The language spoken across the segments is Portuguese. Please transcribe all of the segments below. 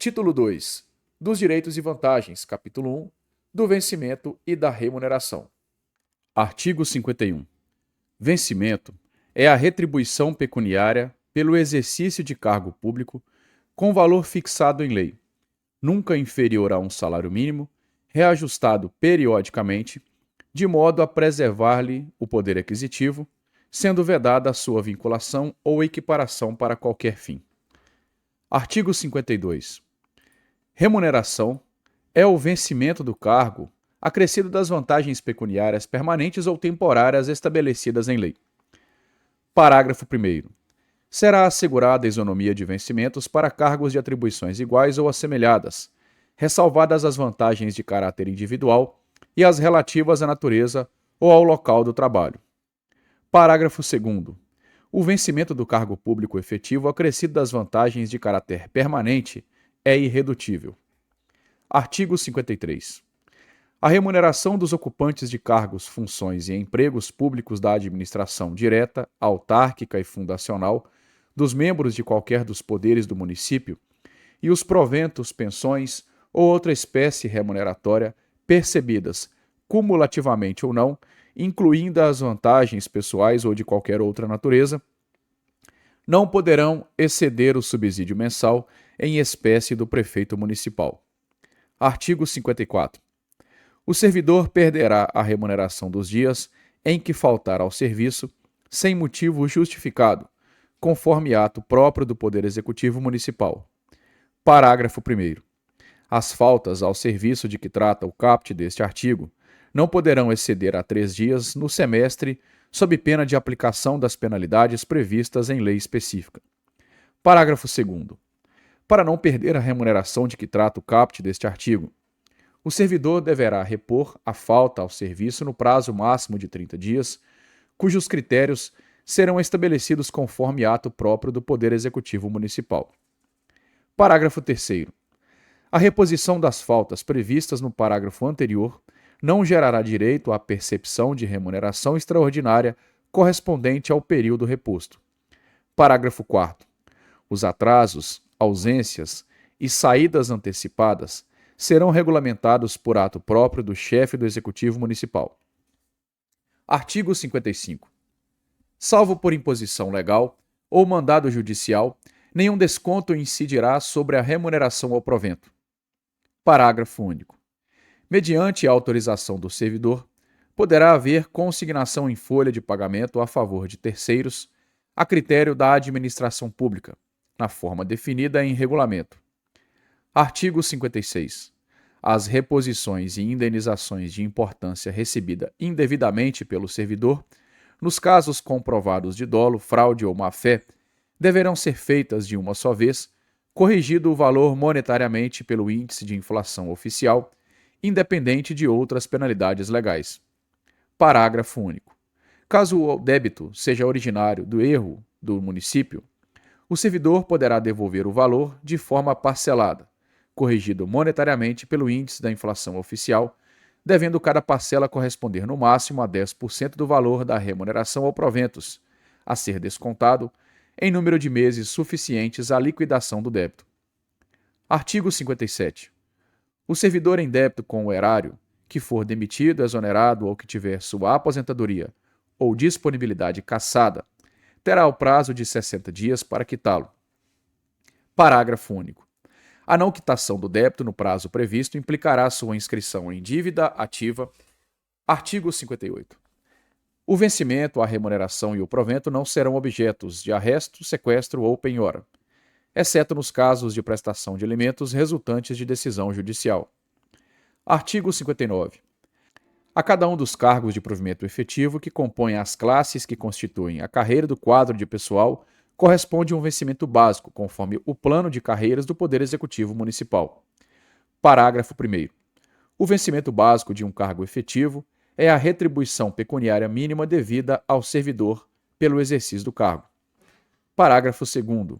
Título 2. Dos direitos e vantagens. Capítulo 1. Do vencimento e da remuneração. Artigo 51. Vencimento é a retribuição pecuniária pelo exercício de cargo público com valor fixado em lei, nunca inferior a um salário mínimo, reajustado periodicamente, de modo a preservar-lhe o poder aquisitivo, sendo vedada a sua vinculação ou equiparação para qualquer fim. Artigo 52. Remuneração é o vencimento do cargo acrescido das vantagens pecuniárias permanentes ou temporárias estabelecidas em lei. Parágrafo 1º. Será assegurada a isonomia de vencimentos para cargos de atribuições iguais ou assemelhadas, ressalvadas as vantagens de caráter individual e as relativas à natureza ou ao local do trabalho. Parágrafo 2º. O vencimento do cargo público efetivo acrescido das vantagens de caráter permanente é irredutível. Artigo 53. A remuneração dos ocupantes de cargos, funções e empregos públicos da administração direta, autárquica e fundacional, dos membros de qualquer dos poderes do município, e os proventos, pensões ou outra espécie remuneratória percebidas, cumulativamente ou não, incluindo as vantagens pessoais ou de qualquer outra natureza, não poderão exceder o subsídio mensal em espécie do prefeito municipal. Artigo 54. O servidor perderá a remuneração dos dias em que faltar ao serviço, sem motivo justificado, conforme ato próprio do Poder Executivo Municipal. Parágrafo 1º. As faltas ao serviço de que trata o caput deste artigo não poderão exceder a 3 dias no semestre, sob pena de aplicação das penalidades previstas em lei específica. Parágrafo 2º. Para não perder a remuneração de que trata o caput deste artigo, o servidor deverá repor a falta ao serviço no prazo máximo de 30 dias, cujos critérios serão estabelecidos conforme ato próprio do Poder Executivo Municipal. Parágrafo 3º. A reposição das faltas previstas no parágrafo anterior não gerará direito à percepção de remuneração extraordinária correspondente ao período reposto. Parágrafo 4º. Os atrasos, ausências e saídas antecipadas serão regulamentados por ato próprio do chefe do Executivo Municipal. Artigo 55. Salvo por imposição legal ou mandado judicial, nenhum desconto incidirá sobre a remuneração ao provento. Parágrafo único. Mediante a autorização do servidor, poderá haver consignação em folha de pagamento a favor de terceiros, a critério da administração pública, na forma definida em regulamento. Artigo 56. As reposições e indenizações de importância recebida indevidamente pelo servidor, nos casos comprovados de dolo, fraude ou má-fé, deverão ser feitas de uma só vez, corrigido o valor monetariamente pelo índice de inflação oficial, independente de outras penalidades legais. Parágrafo único. Caso o débito seja originário do erro do município, o servidor poderá devolver o valor de forma parcelada, corrigido monetariamente pelo índice da inflação oficial, devendo cada parcela corresponder no máximo a 10% do valor da remuneração ou proventos, a ser descontado em número de meses suficientes à liquidação do débito. Artigo 57. O servidor em débito com o erário, que for demitido, exonerado ou que tiver sua aposentadoria ou disponibilidade cassada, terá o prazo de 60 dias para quitá-lo. Parágrafo único. A não quitação do débito no prazo previsto implicará sua inscrição em dívida ativa. Artigo 58. O vencimento, a remuneração e o provento não serão objetos de arresto, sequestro ou penhora, exceto nos casos de prestação de alimentos resultantes de decisão judicial. Artigo 59. A cada um dos cargos de provimento efetivo que compõem as classes que constituem a carreira do quadro de pessoal corresponde um vencimento básico, conforme o plano de carreiras do Poder Executivo Municipal. Parágrafo 1º. O vencimento básico de um cargo efetivo é a retribuição pecuniária mínima devida ao servidor pelo exercício do cargo. Parágrafo 2º.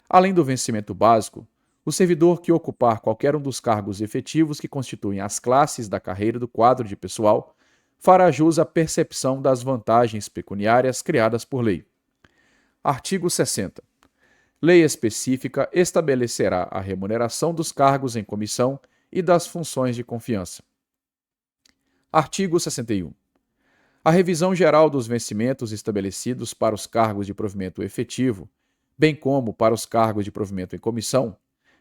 Além do vencimento básico, o servidor que ocupar qualquer um dos cargos efetivos que constituem as classes da carreira do quadro de pessoal fará jus à percepção das vantagens pecuniárias criadas por lei. Artigo 60. Lei específica estabelecerá a remuneração dos cargos em comissão e das funções de confiança. Artigo 61. A revisão geral dos vencimentos estabelecidos para os cargos de provimento efetivo, bem como para os cargos de provimento em comissão,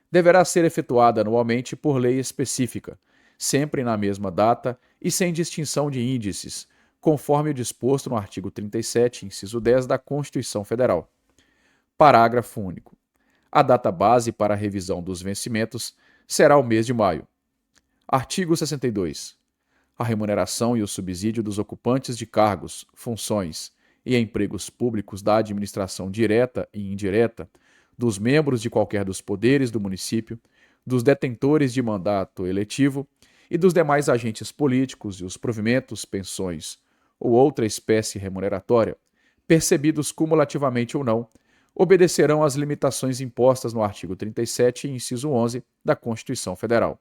deverá ser efetuada anualmente por lei específica, sempre na mesma data e sem distinção de índices, conforme o disposto no artigo 37, inciso 10 da Constituição Federal. Parágrafo único. A data base para a revisão dos vencimentos será o mês de maio. Artigo 62. A remuneração e o subsídio dos ocupantes de cargos, funções e empregos públicos da administração direta e indireta, dos membros de qualquer dos poderes do município, dos detentores de mandato eletivo e dos demais agentes políticos e os provimentos, pensões ou outra espécie remuneratória, percebidos cumulativamente ou não, obedecerão às limitações impostas no artigo 37, inciso 11 da Constituição Federal.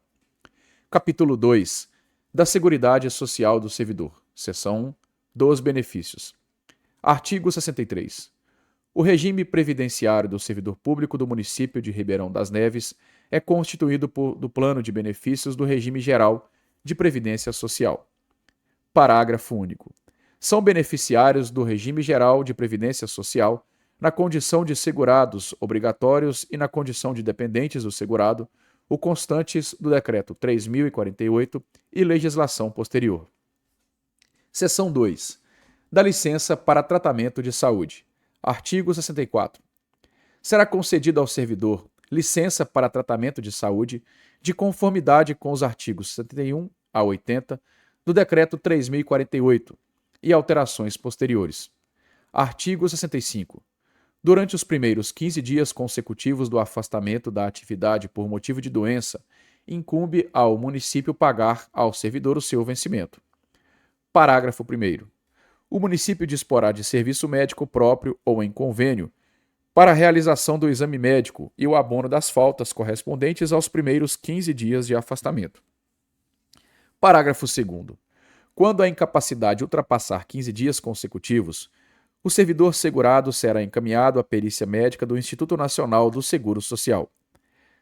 Capítulo 2. Da Seguridade Social do Servidor. Seção 1. Dos benefícios. Artigo 63. O regime previdenciário do servidor público do município de Ribeirão das Neves é constituído do plano de benefícios do regime geral de previdência social. Parágrafo único. São beneficiários do regime geral de previdência social, na condição de segurados obrigatórios e na condição de dependentes do segurado, o constantes do Decreto 3.048 e legislação posterior. Seção 2. Da licença para tratamento de saúde. Artigo 64. Será concedida ao servidor licença para tratamento de saúde de conformidade com os artigos 71 a 80 do Decreto 3.048 e alterações posteriores. Artigo 65. Durante os primeiros 15 dias consecutivos do afastamento da atividade por motivo de doença, incumbe ao município pagar ao servidor o seu vencimento. Parágrafo 1º. O município disporá de serviço médico próprio ou em convênio para a realização do exame médico e o abono das faltas correspondentes aos primeiros 15 dias de afastamento. Parágrafo 2º. Quando a incapacidade ultrapassar 15 dias consecutivos, o servidor segurado será encaminhado à perícia médica do Instituto Nacional do Seguro Social.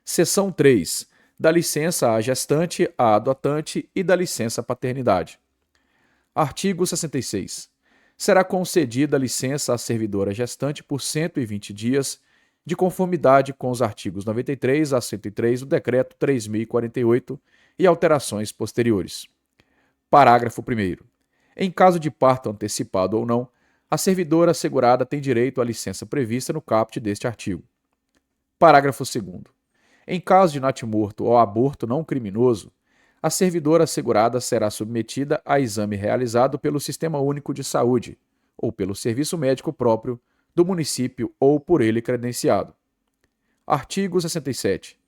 Seção 3. Da licença à gestante, à adotante e da licença paternidade. Artigo 66. Será concedida licença à servidora gestante por 120 dias, de conformidade com os artigos 93 a 103 do Decreto 3.048 e alterações posteriores. Parágrafo 1º. Em caso de parto antecipado ou não, a servidora assegurada tem direito à licença prevista no caput deste artigo. Parágrafo 2º. Em caso de natimorto ou aborto não criminoso, a servidora assegurada será submetida a exame realizado pelo Sistema Único de Saúde ou pelo serviço médico próprio do município ou por ele credenciado. Artigo 67.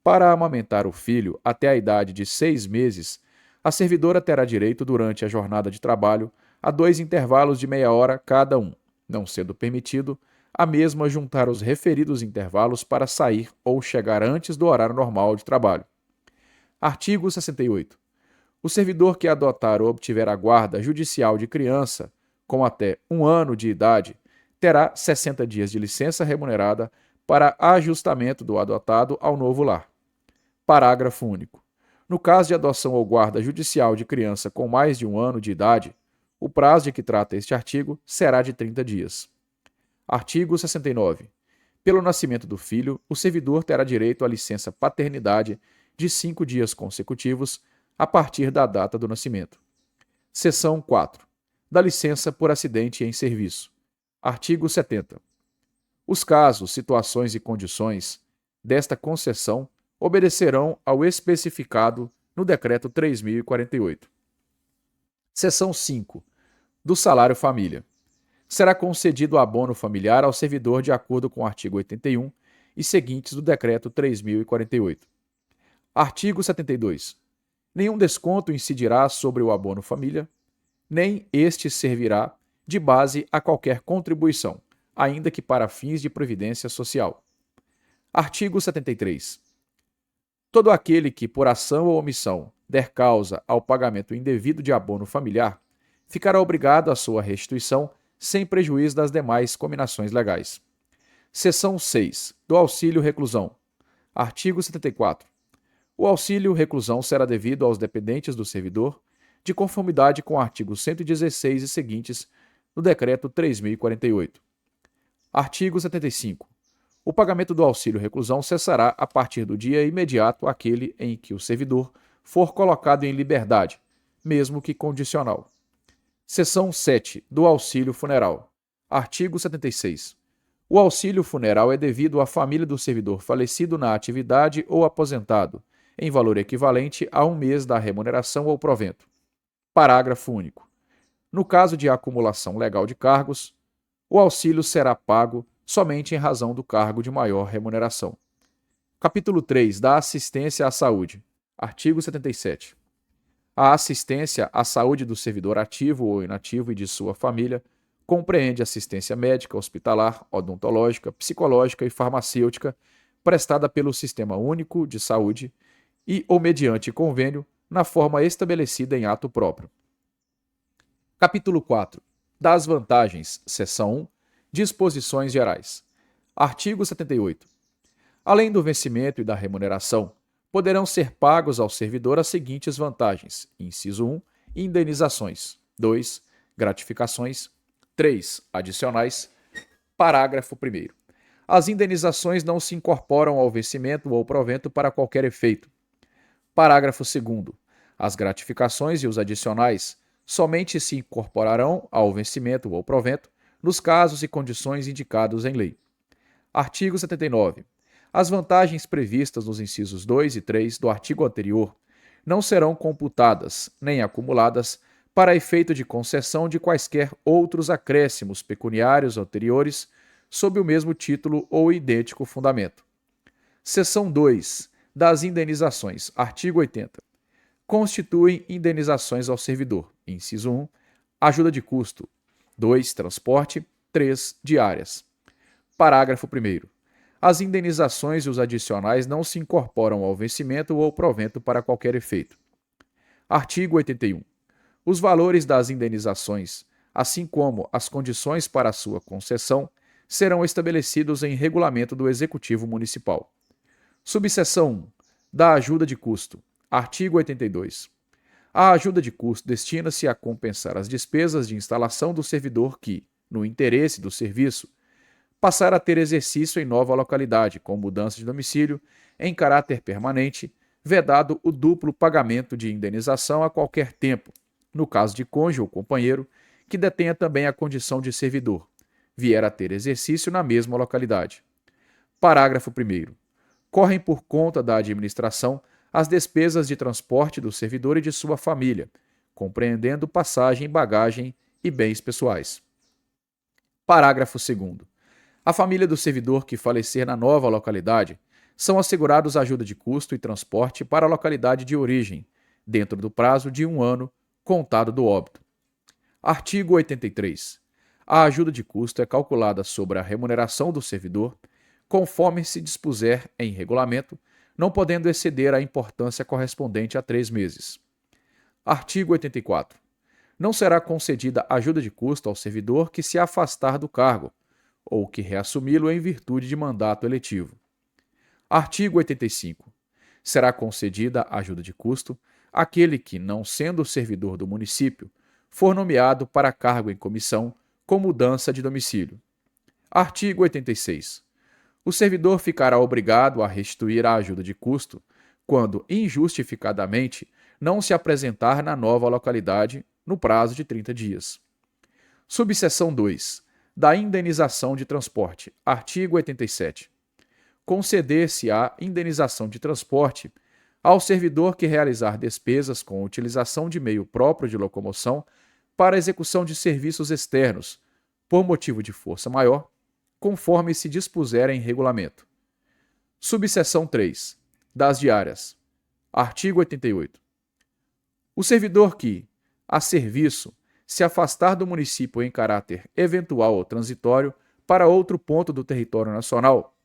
Para amamentar o filho até a idade de 6 meses, a servidora terá direito durante a jornada de trabalho a 2 intervalos de meia hora cada um, não sendo permitido a mesma juntar os referidos intervalos para sair ou chegar antes do horário normal de trabalho. Artigo 68. O servidor que adotar ou obtiver a guarda judicial de criança com até 1 ano de idade terá 60 dias de licença remunerada para ajustamento do adotado ao novo lar. Parágrafo único. No caso de adoção ou guarda judicial de criança com mais de 1 ano de idade, o prazo de que trata este artigo será de 30 dias. Artigo 69. Pelo nascimento do filho, o servidor terá direito à licença paternidade de 5 dias consecutivos a partir da data do nascimento. Seção 4. Da licença por acidente em serviço. Artigo 70. Os casos, situações e condições desta concessão obedecerão ao especificado no Decreto 3.048. Seção 5. Do salário família. Será concedido abono familiar ao servidor de acordo com o artigo 81 e seguintes do Decreto 3.048. Artigo 72. Nenhum desconto incidirá sobre o abono família, nem este servirá de base a qualquer contribuição, ainda que para fins de previdência social. Artigo 73. Todo aquele que, por ação ou omissão, der causa ao pagamento indevido de abono familiar, ficará obrigado à sua restituição sem prejuízo das demais cominações legais. Seção 6. Do auxílio reclusão. Artigo 74. O auxílio reclusão será devido aos dependentes do servidor, de conformidade com o artigo 116 e seguintes do Decreto 3.048. Artigo 75. O pagamento do auxílio reclusão cessará a partir do dia imediato àquele em que o servidor for colocado em liberdade, mesmo que condicional. Seção 7. Do auxílio funeral. Artigo 76. O auxílio funeral é devido à família do servidor falecido na atividade ou aposentado, em valor equivalente a 1 mês da remuneração ou provento. Parágrafo único. No caso de acumulação legal de cargos, o auxílio será pago somente em razão do cargo de maior remuneração. Capítulo 3. Da assistência à saúde. Artigo 77. A assistência à saúde do servidor ativo ou inativo e de sua família compreende assistência médica, hospitalar, odontológica, psicológica e farmacêutica prestada pelo Sistema Único de Saúde e ou mediante convênio na forma estabelecida em ato próprio. Capítulo 4. Das vantagens, seção 1, disposições gerais. Artigo 78. Além do vencimento e da remuneração, poderão ser pagos ao servidor as seguintes vantagens: inciso 1, indenizações; 2, gratificações; 3, adicionais. Parágrafo 1º. As indenizações não se incorporam ao vencimento ou provento para qualquer efeito. Parágrafo 2º. As gratificações e os adicionais somente se incorporarão ao vencimento ou provento nos casos e condições indicados em lei. Artigo 79. As vantagens previstas nos incisos 2 e 3 do artigo anterior não serão computadas, nem acumuladas, para efeito de concessão de quaisquer outros acréscimos pecuniários anteriores sob o mesmo título ou idêntico fundamento. Seção 2. Das indenizações. Artigo 80. Constituem indenizações ao servidor. Inciso 1. Ajuda de custo. 2. Transporte. 3. Diárias. Parágrafo 1º. As indenizações e os adicionais não se incorporam ao vencimento ou provento para qualquer efeito. Artigo 81. Os valores das indenizações, assim como as condições para a sua concessão, serão estabelecidos em regulamento do Executivo Municipal. Subseção 1. Da ajuda de custo. Artigo 82. A ajuda de custo destina-se a compensar as despesas de instalação do servidor que, no interesse do serviço, passar a ter exercício em nova localidade, com mudança de domicílio, em caráter permanente, vedado o duplo pagamento de indenização a qualquer tempo, no caso de cônjuge ou companheiro, que detenha também a condição de servidor, vier a ter exercício na mesma localidade. Parágrafo 1º. Correm por conta da administração as despesas de transporte do servidor e de sua família, compreendendo passagem, bagagem e bens pessoais. Parágrafo 2º. A família do servidor que falecer na nova localidade são assegurados ajuda de custo e transporte para a localidade de origem, dentro do prazo de 1 ano, contado do óbito. Artigo 83. A ajuda de custo é calculada sobre a remuneração do servidor, conforme se dispuser em regulamento, não podendo exceder a importância correspondente a 3 meses. Artigo 84. Não será concedida ajuda de custo ao servidor que se afastar do cargo, ou que reassumi-lo em virtude de mandato eletivo. Artigo 85. Será concedida ajuda de custo àquele que, não sendo servidor do município, for nomeado para cargo em comissão com mudança de domicílio. Artigo 86. O servidor ficará obrigado a restituir a ajuda de custo quando, injustificadamente, não se apresentar na nova localidade no prazo de 30 dias. Subseção 2. Da indenização de transporte. Artigo 87. Conceder-se-á indenização de transporte ao servidor que realizar despesas com utilização de meio próprio de locomoção para execução de serviços externos, por motivo de força maior, conforme se dispuser em regulamento. Subseção 3. Das diárias. Artigo 88. O servidor que, a serviço, se afastar do município em caráter eventual ou transitório para outro ponto do território nacional,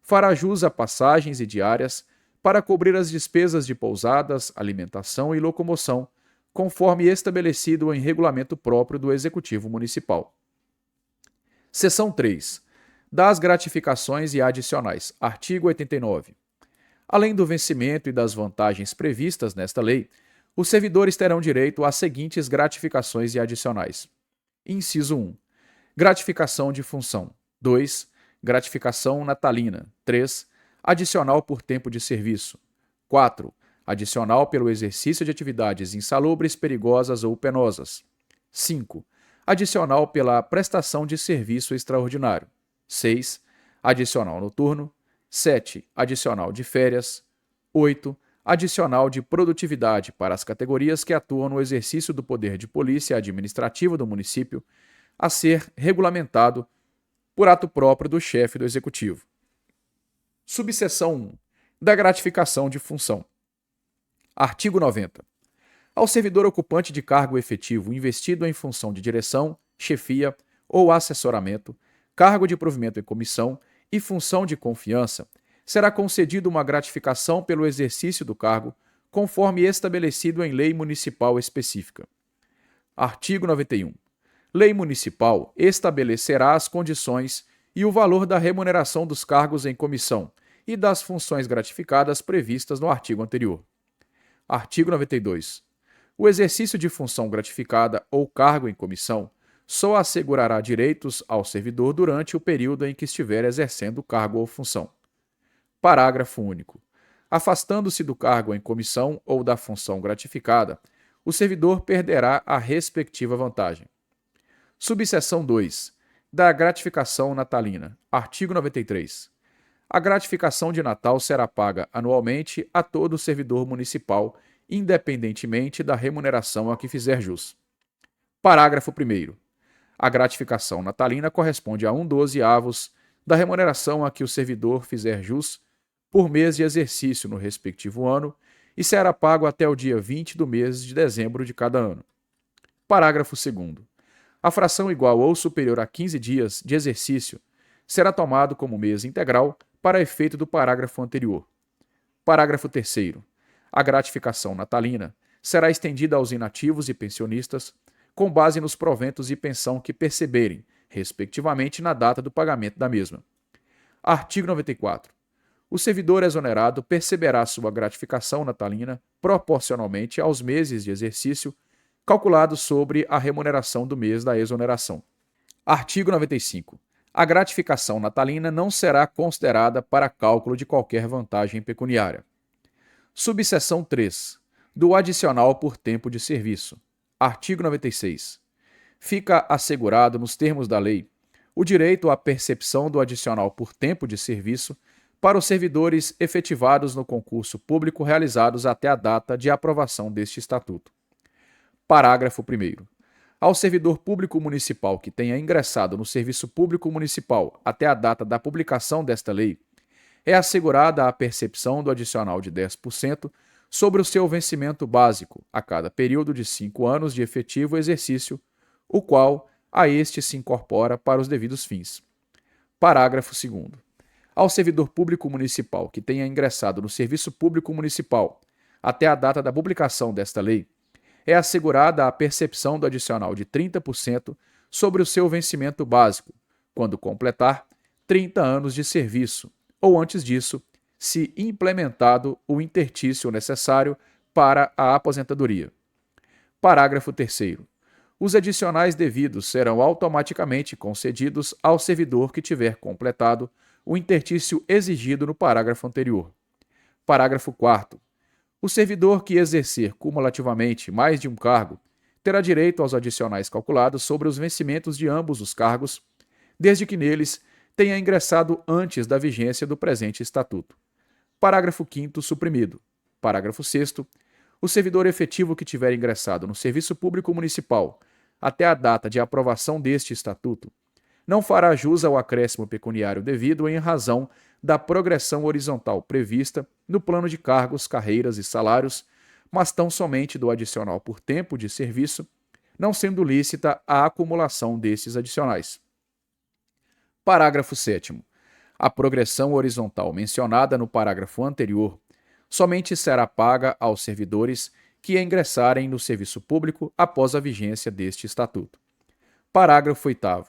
fará jus a passagens e diárias para cobrir as despesas de pousadas, alimentação e locomoção, conforme estabelecido em regulamento próprio do Executivo Municipal. Seção 3. Das gratificações e adicionais. Artigo 89. Além do vencimento e das vantagens previstas nesta lei, os servidores terão direito às seguintes gratificações e adicionais. Inciso 1. Gratificação de função. 2. Gratificação natalina. 3. Adicional por tempo de serviço. 4. Adicional pelo exercício de atividades insalubres, perigosas ou penosas. 5. Adicional pela prestação de serviço extraordinário. 6. Adicional noturno. 7. Adicional de férias. 8. Adicional de produtividade para as categorias que atuam no exercício do poder de polícia administrativa do município, a ser regulamentado por ato próprio do chefe do Executivo. Subseção 1. Da gratificação de função. Artigo 90. Ao servidor ocupante de cargo efetivo investido em função de direção, chefia ou assessoramento, cargo de provimento em comissão e função de confiança, será concedida uma gratificação pelo exercício do cargo, conforme estabelecido em lei municipal específica. Artigo 91. Lei municipal estabelecerá as condições e o valor da remuneração dos cargos em comissão e das funções gratificadas previstas no artigo anterior. Artigo 92. O exercício de função gratificada ou cargo em comissão só assegurará direitos ao servidor durante o período em que estiver exercendo o cargo ou função. Parágrafo único. Afastando-se do cargo em comissão ou da função gratificada, o servidor perderá a respectiva vantagem. Subseção 2. Da gratificação natalina. Artigo 93. A gratificação de Natal será paga anualmente a todo servidor municipal, independentemente da remuneração a que fizer jus. Parágrafo 1º. A gratificação natalina corresponde a 1/12 da remuneração a que o servidor fizer jus por mês de exercício no respectivo ano e será pago até o dia 20 do mês de dezembro de cada ano. Parágrafo 2º. A fração igual ou superior a 15 dias de exercício será tomado como mês integral para efeito do parágrafo anterior. Parágrafo 3º. A gratificação natalina será estendida aos inativos e pensionistas com base nos proventos e pensão que perceberem, respectivamente, na data do pagamento da mesma. Artigo 94. O servidor exonerado perceberá sua gratificação natalina proporcionalmente aos meses de exercício calculados sobre a remuneração do mês da exoneração. Artigo 95. A gratificação natalina não será considerada para cálculo de qualquer vantagem pecuniária. Subseção 3. Do adicional por tempo de serviço. Artigo 96. Fica assegurado, nos termos da lei, o direito à percepção do adicional por tempo de serviço para os servidores efetivados no concurso público realizados até a data de aprovação deste Estatuto. Parágrafo 1º. Ao servidor público municipal que tenha ingressado no serviço público municipal até a data da publicação desta lei, é assegurada a percepção do adicional de 10% sobre o seu vencimento básico a cada período de 5 anos de efetivo exercício, o qual a este se incorpora para os devidos fins. Parágrafo 2º. Ao servidor público municipal que tenha ingressado no serviço público municipal até a data da publicação desta lei, é assegurada a percepção do adicional de 30% sobre o seu vencimento básico, quando completar 30 anos de serviço, ou antes disso, se implementado o intertício necessário para a aposentadoria. Parágrafo 3º. Os adicionais devidos serão automaticamente concedidos ao servidor que tiver completado o intertício exigido no parágrafo anterior. Parágrafo 4º. O servidor que exercer cumulativamente mais de um cargo terá direito aos adicionais calculados sobre os vencimentos de ambos os cargos, desde que neles tenha ingressado antes da vigência do presente Estatuto. Parágrafo 5º suprimido. Parágrafo 6º. O servidor efetivo que tiver ingressado no serviço público municipal até a data de aprovação deste Estatuto não fará jus ao acréscimo pecuniário devido em razão da progressão horizontal prevista no plano de cargos, carreiras e salários, mas tão somente do adicional por tempo de serviço, não sendo lícita a acumulação destes adicionais. Parágrafo 7º. A progressão horizontal mencionada no parágrafo anterior somente será paga aos servidores que ingressarem no serviço público após a vigência deste Estatuto. Parágrafo 8º.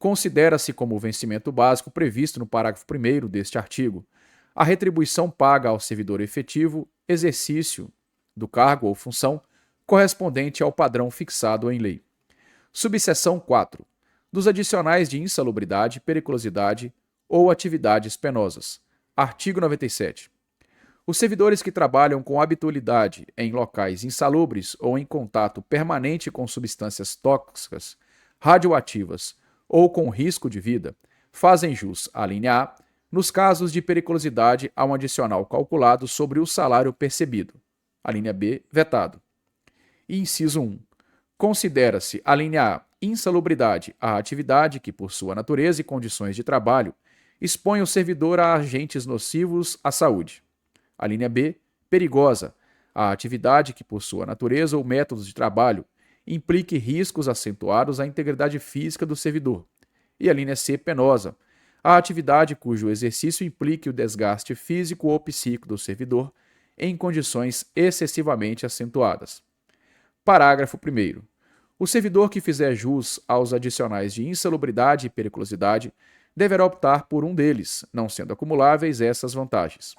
considera-se como vencimento básico previsto no parágrafo 1º deste artigo a retribuição paga ao servidor efetivo exercício do cargo ou função correspondente ao padrão fixado em lei. Subseção 4. Dos adicionais de insalubridade, periculosidade ou atividades penosas. Artigo 97. Os servidores que trabalham com habitualidade em locais insalubres ou em contato permanente com substâncias tóxicas, radioativas ou com risco de vida, fazem jus à linha A, nos casos de periculosidade, a um adicional calculado sobre o salário percebido. A linha B, vetado. E inciso 1. Considera-se a linha A insalubridade a atividade que, por sua natureza e condições de trabalho, expõe o servidor a agentes nocivos à saúde. A linha B, perigosa, a atividade que, por sua natureza ou métodos de trabalho, implique riscos acentuados à integridade física do servidor. E a linha C, penosa, a atividade cujo exercício implique o desgaste físico ou psíquico do servidor em condições excessivamente acentuadas. Parágrafo 1º. O servidor que fizer jus aos adicionais de insalubridade e periculosidade deverá optar por um deles, não sendo acumuláveis essas vantagens.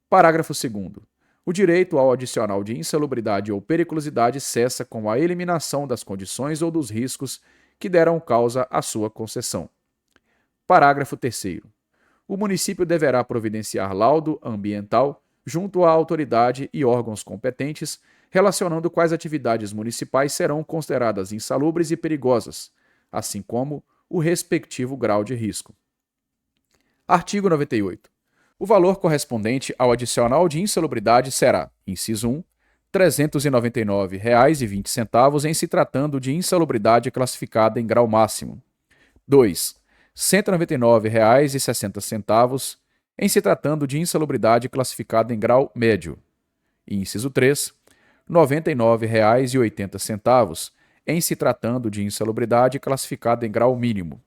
Parágrafo 2º. O direito ao adicional de insalubridade ou periculosidade cessa com a eliminação das condições ou dos riscos que deram causa à sua concessão. Parágrafo 3º. O município deverá providenciar laudo ambiental junto à autoridade e órgãos competentes, relacionando quais atividades municipais serão consideradas insalubres e perigosas, assim como o respectivo grau de risco. Artigo 98. O valor correspondente ao adicional de insalubridade será, inciso 1, R$ 399,20 em se tratando de insalubridade classificada em grau máximo. 2. R$ 199,60 em se tratando de insalubridade classificada em grau médio. E inciso 3. R$ 99,80 em se tratando de insalubridade classificada em grau mínimo.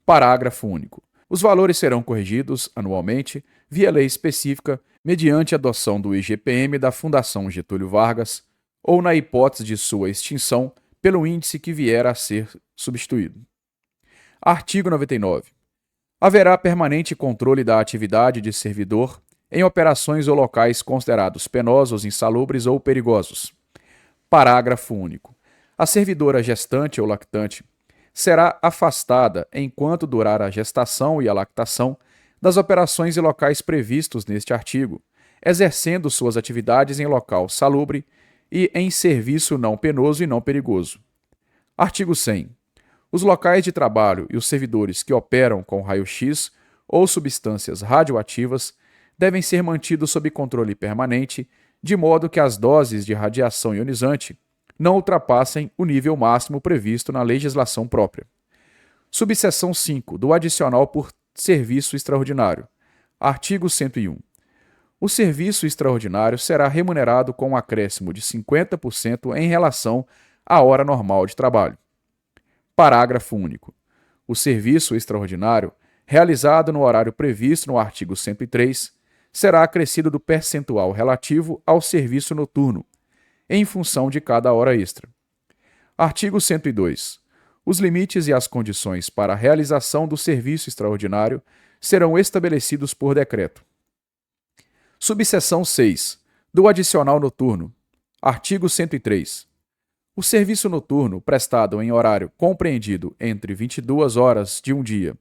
Parágrafo único. Os valores serão corrigidos anualmente via lei específica mediante adoção do IGPM da Fundação Getúlio Vargas ou, na hipótese de sua extinção, pelo índice que vier a ser substituído. Artigo 99. Haverá permanente controle da atividade de servidor em operações ou locais considerados penosos, insalubres ou perigosos. Parágrafo único. A servidora gestante ou lactante será afastada, enquanto durar a gestação e a lactação, das operações e locais previstos neste artigo, exercendo suas atividades em local salubre e em serviço não penoso e não perigoso. Artigo 100. Os locais de trabalho e os servidores que operam com raio-x ou substâncias radioativas devem ser mantidos sob controle permanente, de modo que as doses de radiação ionizante não ultrapassem o nível máximo previsto na legislação própria. Subseção 5. Do adicional por serviço extraordinário. Artigo 101. O serviço extraordinário será remunerado com um acréscimo de 50% em relação à hora normal de trabalho. Parágrafo único. O serviço extraordinário, realizado no horário previsto no artigo 103, será acrescido do percentual relativo ao serviço noturno, em função de cada hora extra. Artigo 102. Os limites e as condições para a realização do serviço extraordinário serão estabelecidos por decreto. Subseção 6. Do adicional noturno. Artigo 103. O serviço noturno prestado em horário compreendido entre 22 horas de um dia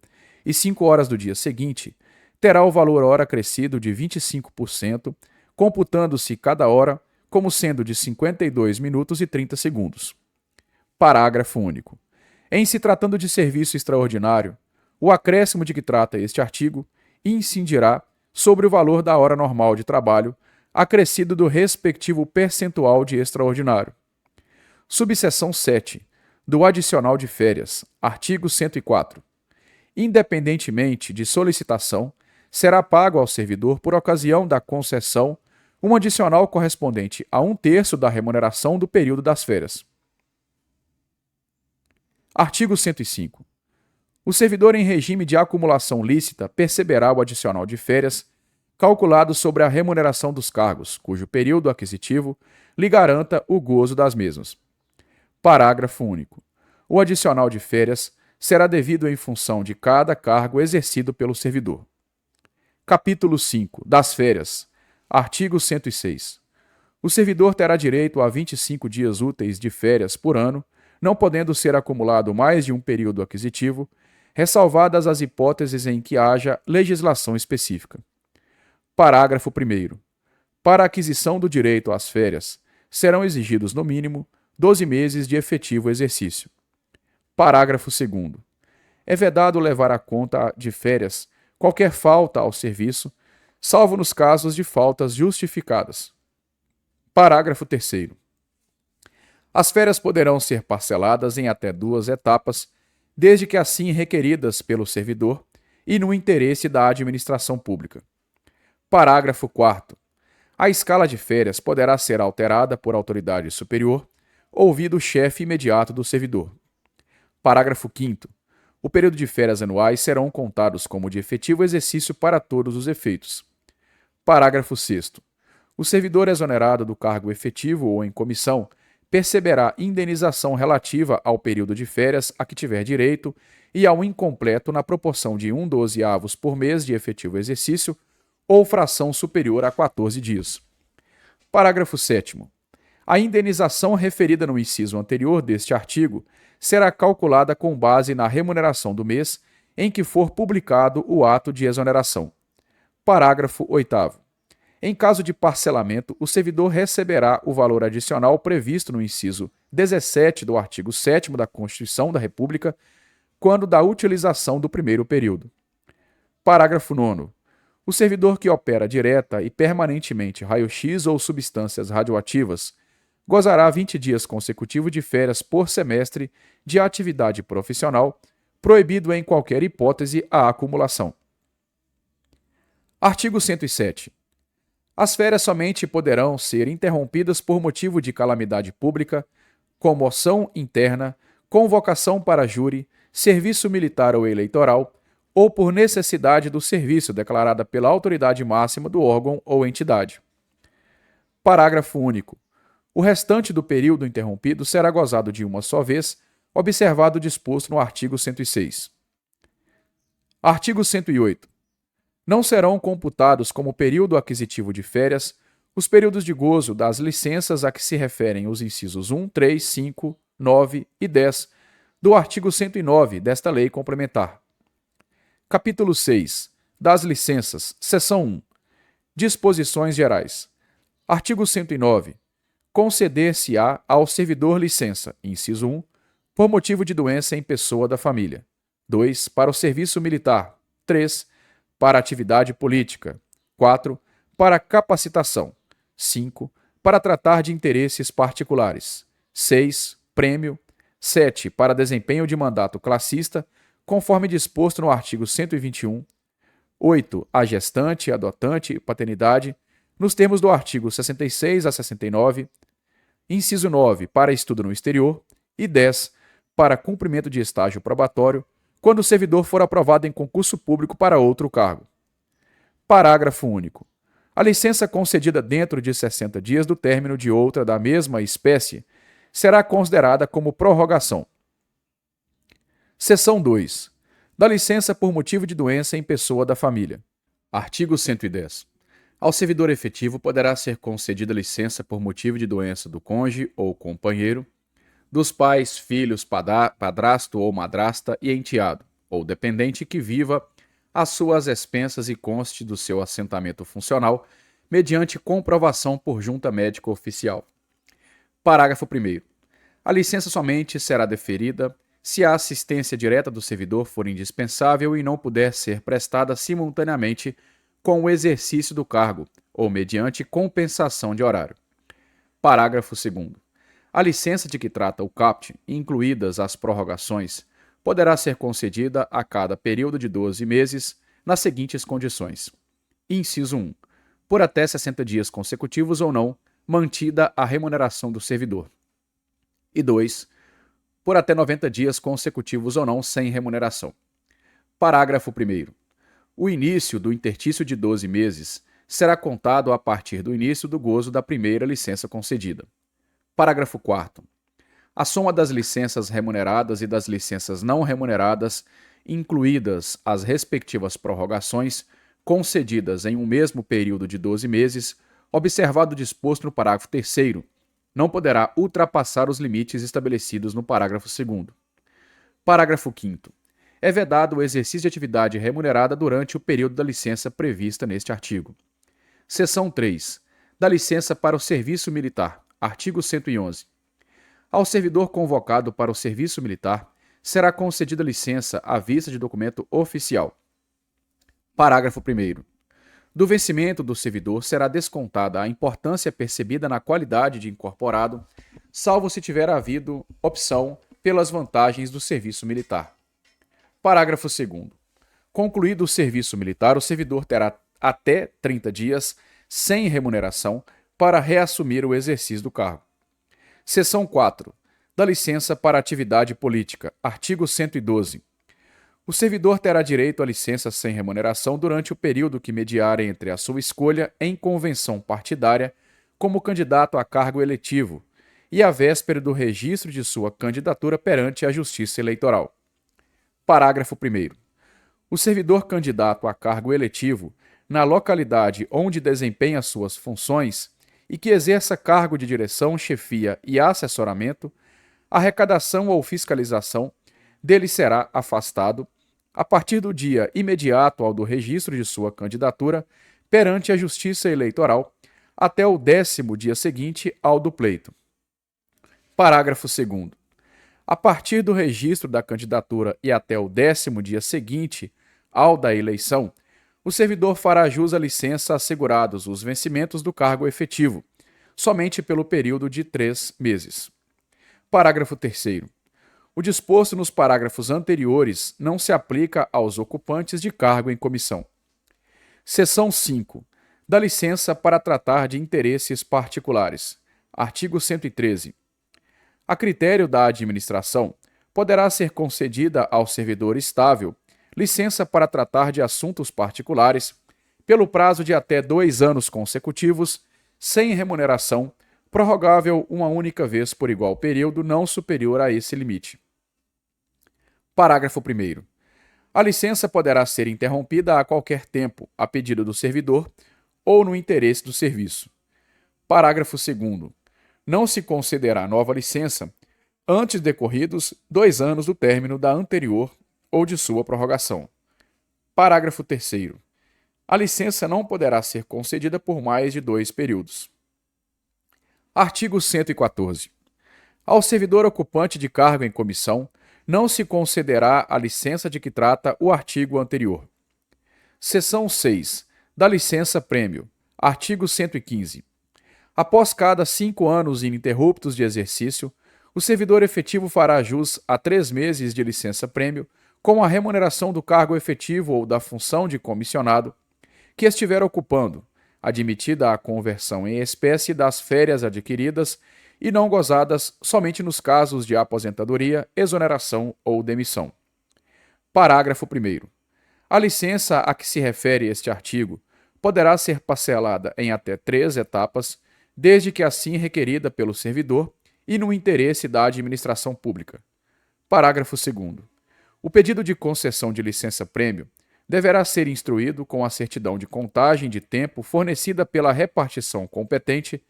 e 5 horas do dia seguinte terá o valor hora acrescido de 25%, computando-se cada hora como sendo de 52 minutos e 30 segundos. Parágrafo único. Em se tratando de serviço extraordinário, o acréscimo de que trata este artigo incidirá sobre o valor da hora normal de trabalho, acrescido do respectivo percentual de extraordinário. Subseção 7. Do adicional de férias. Artigo 104. Independentemente de solicitação, será pago ao servidor por ocasião da concessão um adicional correspondente a 1/3 da remuneração do período das férias. Artigo 105. O servidor em regime de acumulação lícita perceberá o adicional de férias calculado sobre a remuneração dos cargos, cujo período aquisitivo lhe garanta o gozo das mesmas. Parágrafo único. O adicional de férias será devido em função de cada cargo exercido pelo servidor. Capítulo 5. Das férias. Artigo 106. O servidor terá direito a 25 dias úteis de férias por ano, não podendo ser acumulado mais de um período aquisitivo, ressalvadas as hipóteses em que haja legislação específica. Parágrafo 1º. Para a aquisição do direito às férias, serão exigidos, no mínimo, 12 meses de efetivo exercício. Parágrafo 2º. É vedado levar à conta de férias qualquer falta ao serviço, salvo nos casos de faltas justificadas. Parágrafo 3º. As férias poderão ser parceladas em até 2 etapas, desde que assim requeridas pelo servidor e no interesse da administração pública. Parágrafo 4º. A escala de férias poderá ser alterada por autoridade superior, ouvido o chefe imediato do servidor. Parágrafo 5º. O período de férias anuais serão contados como de efetivo exercício para todos os efeitos. Parágrafo 6º. O servidor exonerado do cargo efetivo ou em comissão perceberá indenização relativa ao período de férias a que tiver direito e ao incompleto na proporção de 1/12 por mês de efetivo exercício ou fração superior a 14 dias. Parágrafo 7º. A indenização referida no inciso anterior deste artigo será calculada com base na remuneração do mês em que for publicado o ato de exoneração. Parágrafo 8º. Em caso de parcelamento, o servidor receberá o valor adicional previsto no inciso 17 do artigo 7º da Constituição da República, quando da utilização do primeiro período. Parágrafo 9º. O servidor que opera direta e permanentemente raio-x ou substâncias radioativas gozará 20 dias consecutivos de férias por semestre de atividade profissional, proibido em qualquer hipótese a acumulação. Artigo 107. As férias somente poderão ser interrompidas por motivo de calamidade pública, comoção interna, convocação para júri, serviço militar ou eleitoral, ou por necessidade do serviço declarada pela autoridade máxima do órgão ou entidade. Parágrafo único. O restante do período interrompido será gozado de uma só vez, observado o disposto no artigo 106. Artigo 108. Não serão computados como período aquisitivo de férias os períodos de gozo das licenças a que se referem os incisos 1, 3, 5, 9 e 10 do artigo 109 desta lei complementar. Capítulo 6. Das licenças. Seção 1. Disposições gerais. Artigo 109. Conceder-se-á ao servidor licença, inciso 1, por motivo de doença em pessoa da família. 2. Para o serviço militar. 3. Para atividade política. 4. Para capacitação. 5. Para tratar de interesses particulares. 6. Prêmio. 7. Para desempenho de mandato classista, conforme disposto no artigo 121. 8. A gestante, adotante e paternidade, nos termos do artigo 66 a 69. Inciso 9. Para estudo no exterior. E 10. Para cumprimento de estágio probatório, quando o servidor for aprovado em concurso público para outro cargo. Parágrafo único. A licença concedida dentro de 60 dias do término de outra da mesma espécie será considerada como prorrogação. Seção 2. Da licença por motivo de doença em pessoa da família. Artigo 110. Ao servidor efetivo poderá ser concedida licença por motivo de doença do cônjuge ou companheiro, dos pais, filhos, padrasto ou madrasta e enteado, ou dependente que viva às suas expensas e conste do seu assentamento funcional, mediante comprovação por junta médica oficial. Parágrafo 1º. A licença somente será deferida se a assistência direta do servidor for indispensável e não puder ser prestada simultaneamente com o exercício do cargo, ou mediante compensação de horário. Parágrafo 2º. A licença de que trata o caput, incluídas as prorrogações, poderá ser concedida a cada período de 12 meses, nas seguintes condições. Inciso 1. Por até 60 dias consecutivos ou não, mantida a remuneração do servidor. E 2. Por até 90 dias consecutivos ou não, sem remuneração. Parágrafo 1º. O início do intertício de 12 meses será contado a partir do início do gozo da primeira licença concedida. Parágrafo 4º. A soma das licenças remuneradas e das licenças não remuneradas, incluídas as respectivas prorrogações, concedidas em um mesmo período de 12 meses, observado o disposto no parágrafo 3º, não poderá ultrapassar os limites estabelecidos no parágrafo 2º. Parágrafo 5º. É vedado o exercício de atividade remunerada durante o período da licença prevista neste artigo. Seção 3. Da licença para o serviço militar. Artigo 111. Ao servidor convocado para o serviço militar, será concedida licença à vista de documento oficial. Parágrafo 1º. Do vencimento do servidor será descontada a importância percebida na qualidade de incorporado, salvo se tiver havido opção pelas vantagens do serviço militar. Parágrafo 2º. Concluído o serviço militar, o servidor terá até 30 dias, sem remuneração, para reassumir o exercício do cargo. Seção 4. Da licença para atividade política. Artigo 112. O servidor terá direito à licença sem remuneração durante o período que mediar entre a sua escolha em convenção partidária como candidato a cargo eletivo e a véspera do registro de sua candidatura perante a Justiça Eleitoral. Parágrafo 1º. O servidor candidato a cargo eletivo, na localidade onde desempenha suas funções e que exerça cargo de direção, chefia e assessoramento, arrecadação ou fiscalização dele será afastado a partir do dia imediato ao do registro de sua candidatura perante a Justiça Eleitoral até o 10º dia seguinte ao do pleito. Parágrafo 2º. A partir do registro da candidatura e até o 10º dia seguinte ao da eleição, o servidor fará jus à licença assegurados os vencimentos do cargo efetivo, somente pelo período de 3 meses. Parágrafo 3º. O disposto nos parágrafos anteriores não se aplica aos ocupantes de cargo em comissão. Seção 5. Da licença para tratar de interesses particulares. Artigo 113. A critério da administração, poderá ser concedida ao servidor estável licença para tratar de assuntos particulares pelo prazo de até 2 anos consecutivos, sem remuneração, prorrogável uma única vez por igual período não superior a esse limite. Parágrafo 1º. A licença poderá ser interrompida a qualquer tempo, a pedido do servidor ou no interesse do serviço. Parágrafo 2º. Não se concederá nova licença antes decorridos 2 anos do término da anterior ou de sua prorrogação. Parágrafo 3º. A licença não poderá ser concedida por mais de 2 períodos. Artigo 114. Ao servidor ocupante de cargo em comissão, não se concederá a licença de que trata o artigo anterior. Seção 6. Da licença-prêmio. Artigo 115. Após cada 5 anos ininterruptos de exercício, o servidor efetivo fará jus a 3 meses de licença-prêmio com a remuneração do cargo efetivo ou da função de comissionado que estiver ocupando, admitida a conversão em espécie das férias adquiridas e não gozadas somente nos casos de aposentadoria, exoneração ou demissão. Parágrafo 1º. A licença a que se refere este artigo poderá ser parcelada em até 3 etapas, desde que assim requerida pelo servidor e no interesse da administração pública. Parágrafo 2º. O pedido de concessão de licença-prêmio deverá ser instruído com a certidão de contagem de tempo fornecida pela repartição competente,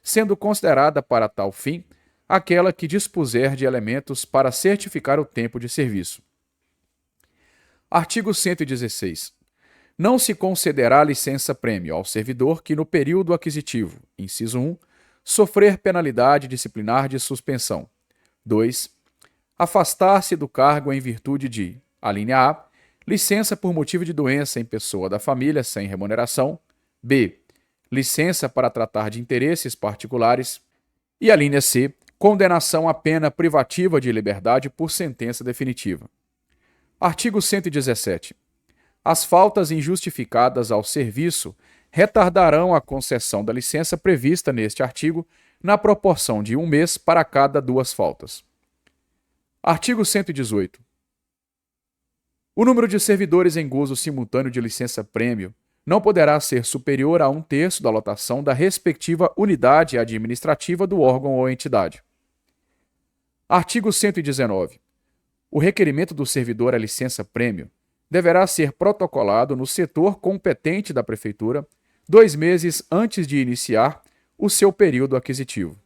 sendo considerada para tal fim aquela que dispuser de elementos para certificar o tempo de serviço. Artigo 116. Não se concederá licença-prêmio ao servidor que, no período aquisitivo, inciso 1, sofrer penalidade disciplinar de suspensão. 2. Afastar-se do cargo em virtude de, alínea A, licença por motivo de doença em pessoa da família sem remuneração. B. Licença para tratar de interesses particulares. E a linha C, condenação à pena privativa de liberdade por sentença definitiva. Artigo 117. As faltas injustificadas ao serviço retardarão a concessão da licença prevista neste artigo na proporção de 1 mês para cada 2 faltas. Artigo 118. O número de servidores em gozo simultâneo de licença-prêmio não poderá ser superior a 1/3 da lotação da respectiva unidade administrativa do órgão ou entidade. Artigo 119. O requerimento do servidor à licença-prêmio deverá ser protocolado no setor competente da Prefeitura 2 meses antes de iniciar o seu período aquisitivo.